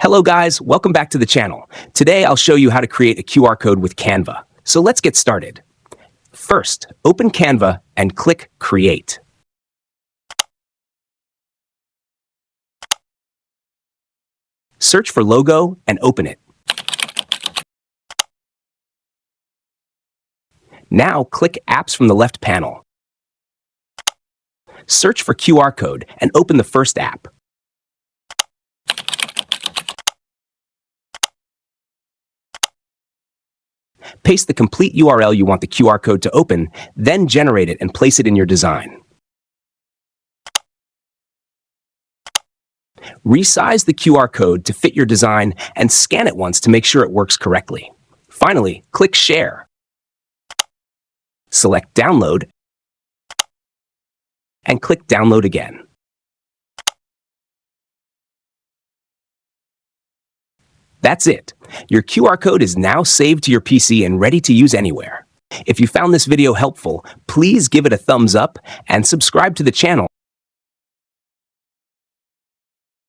Hello guys, welcome back to the channel. Today I'll show you how to create a QR code with Canva. So let's get started. First, open Canva and click Create. Search for logo and open it. Now click Apps from the left panel. Search for QR code and open the first app. Paste the complete URL you want the QR code to open, then generate it and place it in your design. Resize the QR code to fit your design and scan it once to make sure it works correctly. Finally, click Share. Select Download and click Download again. That's it. Your QR code is now saved to your PC and ready to use anywhere. If you found this video helpful, please give it a thumbs up and subscribe to the channel